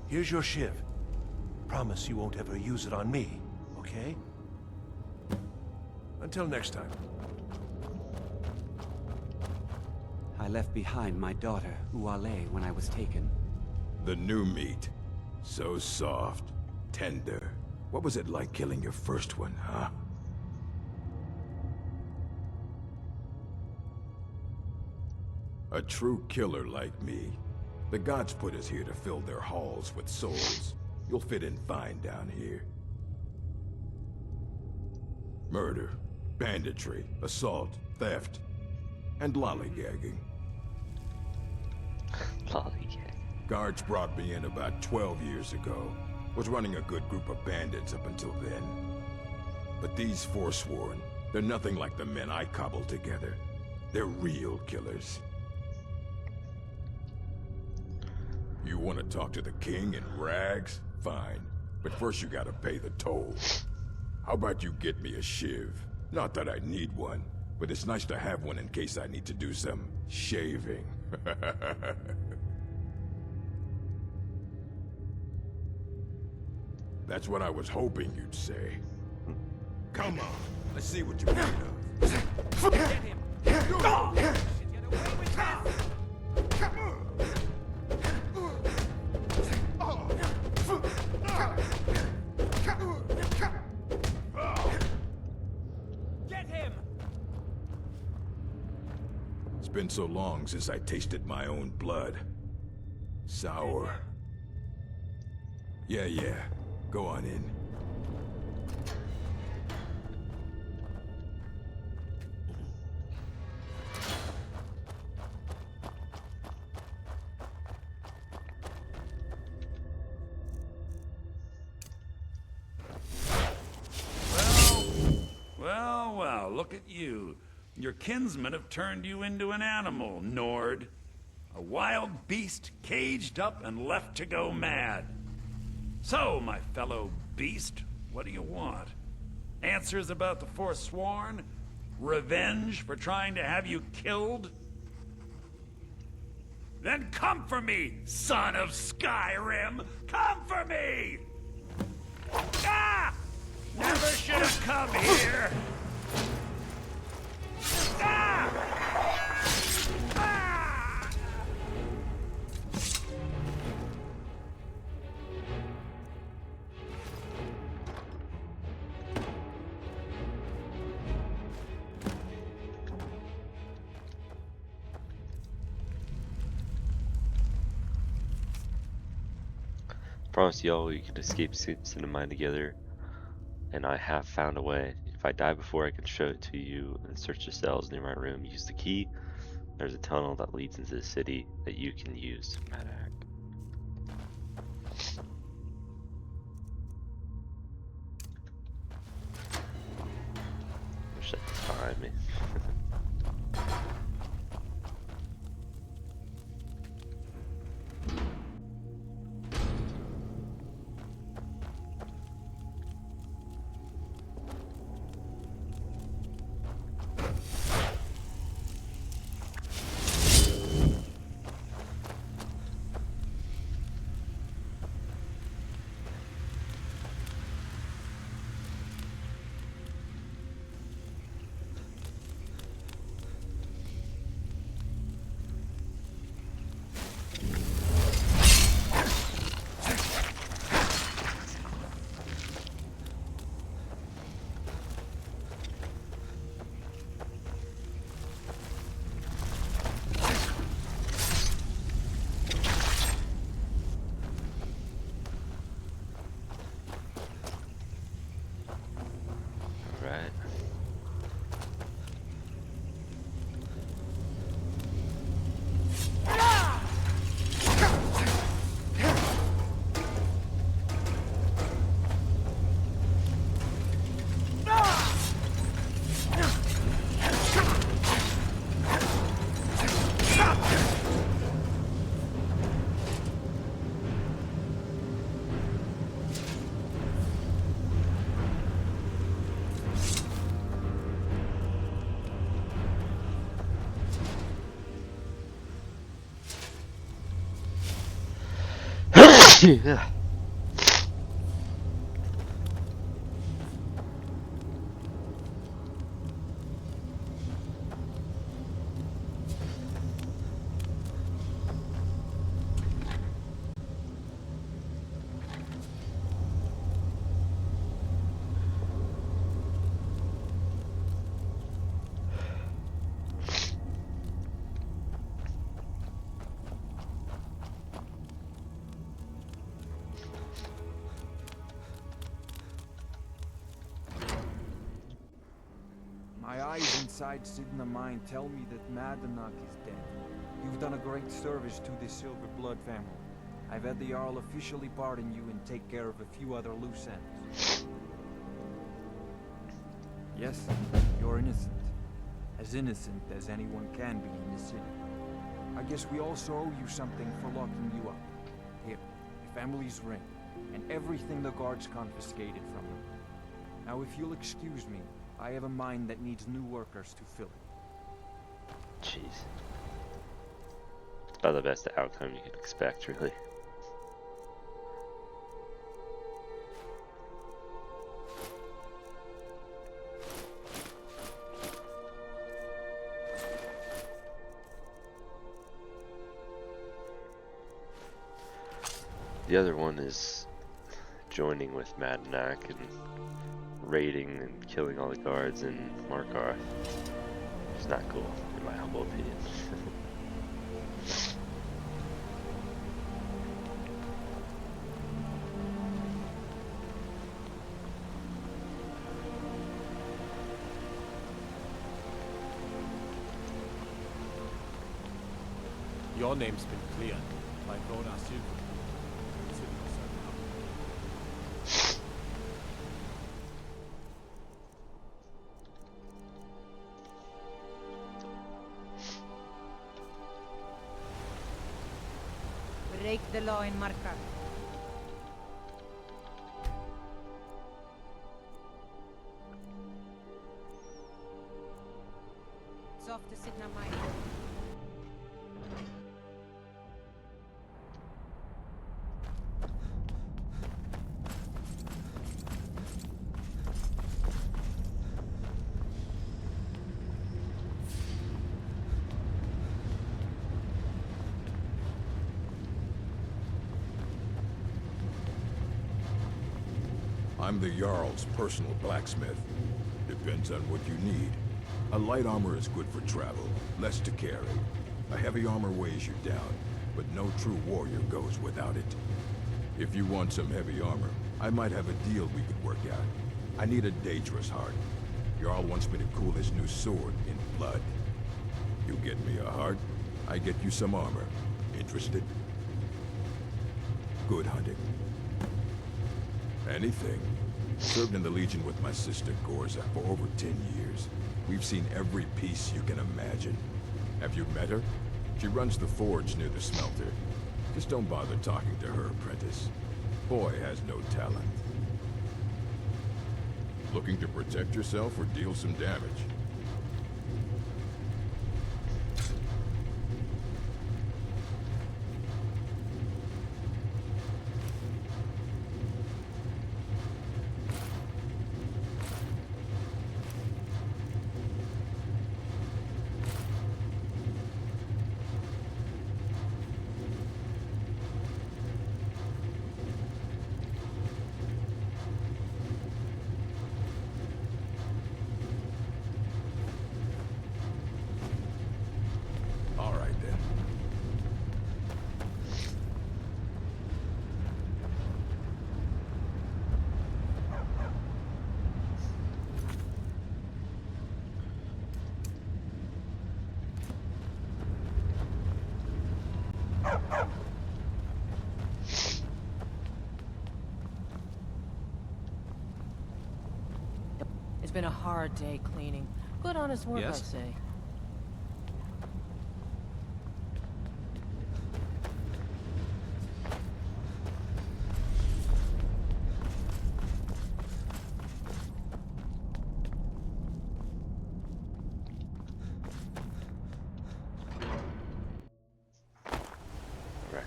S11: Here's your shiv. Promise you won't ever use it on me, okay? Until next time.
S19: I left behind my daughter, Uale, when I was taken.
S10: The new meat. So soft, tender. What was it like killing your first one, huh? A true killer like me. The gods put us here to fill their halls with souls. You'll fit in fine down here. Murder, banditry, assault, theft, and lollygagging.
S1: Lollygag.
S10: Guards brought me in about 12 years ago. Was running a good group of bandits up until then. But these Forsworn, they're nothing like the men I cobbled together. They're real killers. You want to talk to the king in rags? Fine. But first you gotta pay the toll. How about you get me a shiv? Not that I need one, but it's nice to have one in case I need to do some shaving. That's what I was hoping you'd say. Come on, let's see what you're made of.
S12: Get him! Should get away with this! Get him!
S10: It's been so long since I tasted my own blood. Sour. Yeah. Go on in.
S6: look at you. Your kinsmen have turned you into an animal, Nord. A wild beast caged up and left to go mad. So, my fellow beast, what do you want? Answers about the Forsworn? Revenge for trying to have you killed? Then come for me, son of Skyrim! Come for me! Ah! Never should have come here! Ah! Ah!
S1: Promise y'all we can escape Cidhna together, and I have found a way. If I die before I can show it to you and search the cells near my room, use the key. There's a tunnel that leads into the city that you can use to Madak. Wish that was behind me. Right. Yeah.
S21: My eyes inside Cidhna Mine tell me that Madanach is dead. You've done a great service to the Silver Blood family. I've had the Jarl officially pardon you and take care of a few other loose ends. Yes, you're innocent. As innocent as anyone can be in the city. I guess we also owe you something for locking you up. Here, the family's ring, and everything the guards confiscated from them. Now if you'll excuse me, I have a mine that needs new workers to fill it.
S1: Jeez. It's about the best outcome you can expect, really. The other one is joining with Madanach and raiding and killing all the guards in Markarth. It's not cool, in my humble opinion.
S4: Your name's been cleared by Bona Silver.
S13: Take the law in Marka. It's off to Cidhna mine.
S10: I'm the Jarl's personal blacksmith. Depends on what you need. A light armor is good for travel, less to carry. A heavy armor weighs you down, but no true warrior goes without it. If you want some heavy armor, I might have a deal we could work out. I need a dangerous heart. Jarl wants me to cool his new sword in blood. You get me a heart, I get you some armor. Interested? Good hunting. Anything. Served in the Legion with my sister Gorza for over 10 years. We've seen every piece you can imagine. Have you met her? She runs the forge near the smelter. Just don't bother talking to her apprentice. Boy has no talent. Looking to protect yourself or deal some damage?
S17: It's been a hard day cleaning. Good honest work,
S9: Yes?
S17: I say.
S1: Okay.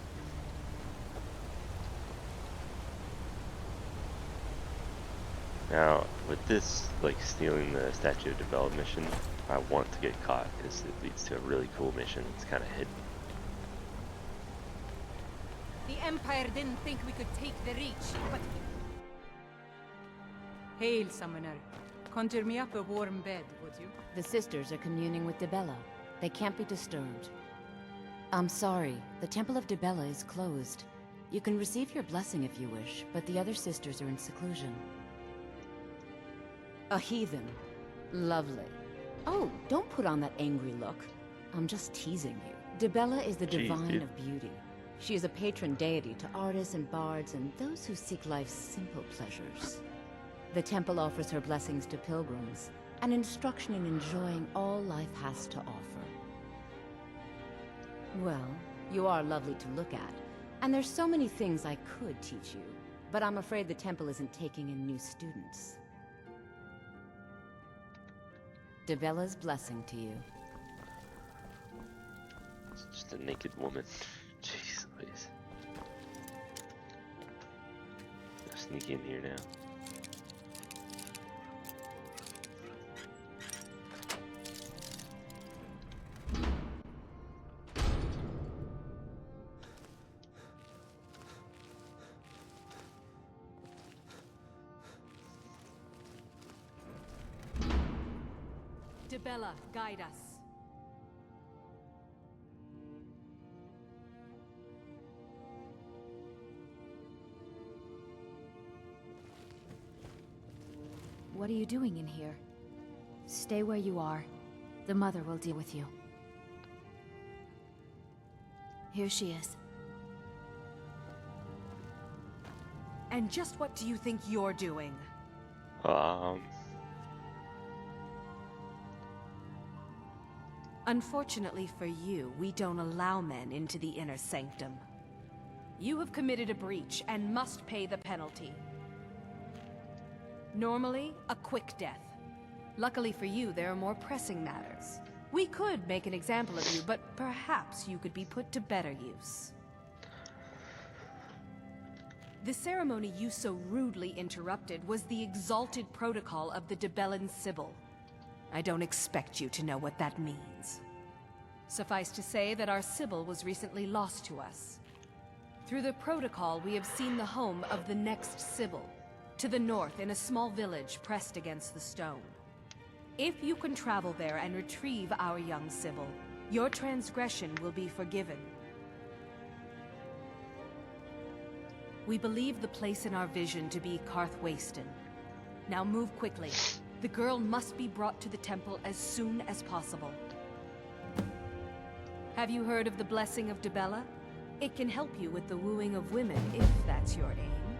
S1: Now, with this, like, stealing the Statue of Development mission, I want to get caught, because it leads to a really cool mission. It's kind of hidden.
S13: The Empire didn't think we could take the Reach, but... Hail, Summoner. Conjure me up a warm bed, would you?
S14: The sisters are communing with Dibella. They can't be disturbed. I'm sorry, the Temple of Dibella is closed. You can receive your blessing if you wish, but the other sisters are in seclusion.
S17: A heathen.
S14: Lovely. Oh, don't put on that angry look. I'm just teasing you. Dibella is the
S1: Jeez,
S14: divine
S1: dude.
S14: of beauty. She is a patron deity to artists and bards and those who seek life's simple pleasures. The temple offers her blessings to pilgrims, and instruction in enjoying all life has to offer. Well, you are lovely to look at, and there's so many things I could teach you, but I'm afraid the temple isn't taking in new students. Dibella's blessing to you.
S1: It's just a naked woman. Jeez, please. I'll sneak in here now.
S13: Dibella, guide us.
S14: What are you doing in here? Stay where you are. The mother will deal with you. Here she is.
S13: And just what do you think you're doing? Unfortunately for you, we don't allow men into the inner sanctum.
S15: You have committed a breach and must pay the penalty. Normally, a quick death. Luckily for you, there are more pressing matters. We could make an example of you, but perhaps you could be put to better use. The ceremony you so rudely interrupted was the exalted protocol of the Debellan Sibyl. I don't expect you to know what that means. Suffice to say that our Sibyl was recently lost to us. Through the protocol, we have seen the home of the next Sibyl, to the north in a small village pressed against the stone. If you can travel there and retrieve our young Sibyl, your transgression will be forgiven. We believe the place in our vision to be Karthwasten. Now move quickly. The girl must be brought to the temple as soon as possible. Have you heard of the blessing of Dibella? It can help you with the wooing of women if that's your aim.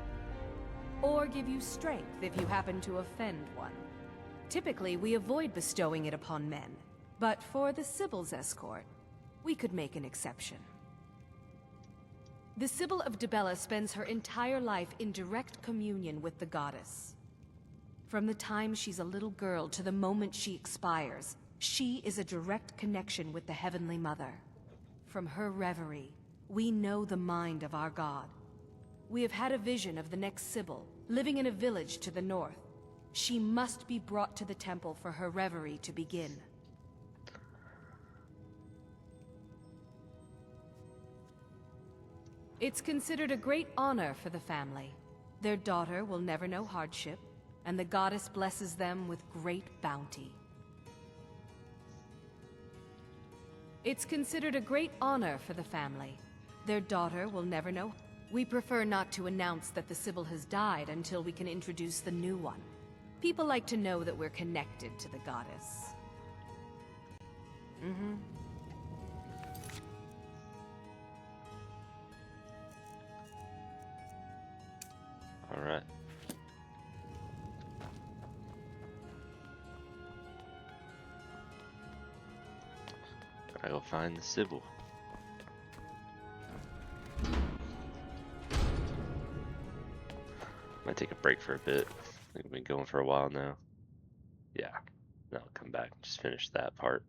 S15: Or give you strength if you happen to offend one. Typically, we avoid bestowing it upon men, but for the Sibyl's escort, we could make an exception. The Sibyl of Dibella spends her entire life in direct communion with the goddess. From the time she's a little girl to the moment she expires, she is a direct connection with the Heavenly Mother. From her reverie, we know the mind of our god. We have had a vision of the next Sibyl, living in a village to the north. She must be brought to the temple for her reverie to begin. It's considered a great honor for the family. Their daughter will never know hardship, and the goddess blesses them with great bounty. It's considered a great honor for the family. Their daughter will never know. We prefer not to announce that the Sibyl has died until we can introduce the new one. People like to know that we're connected to the goddess.
S1: All right. Gotta go find the Sibyl. Might take a break for a bit. I think we've been going for a while now. Yeah. Then I'll come back and just finish that part.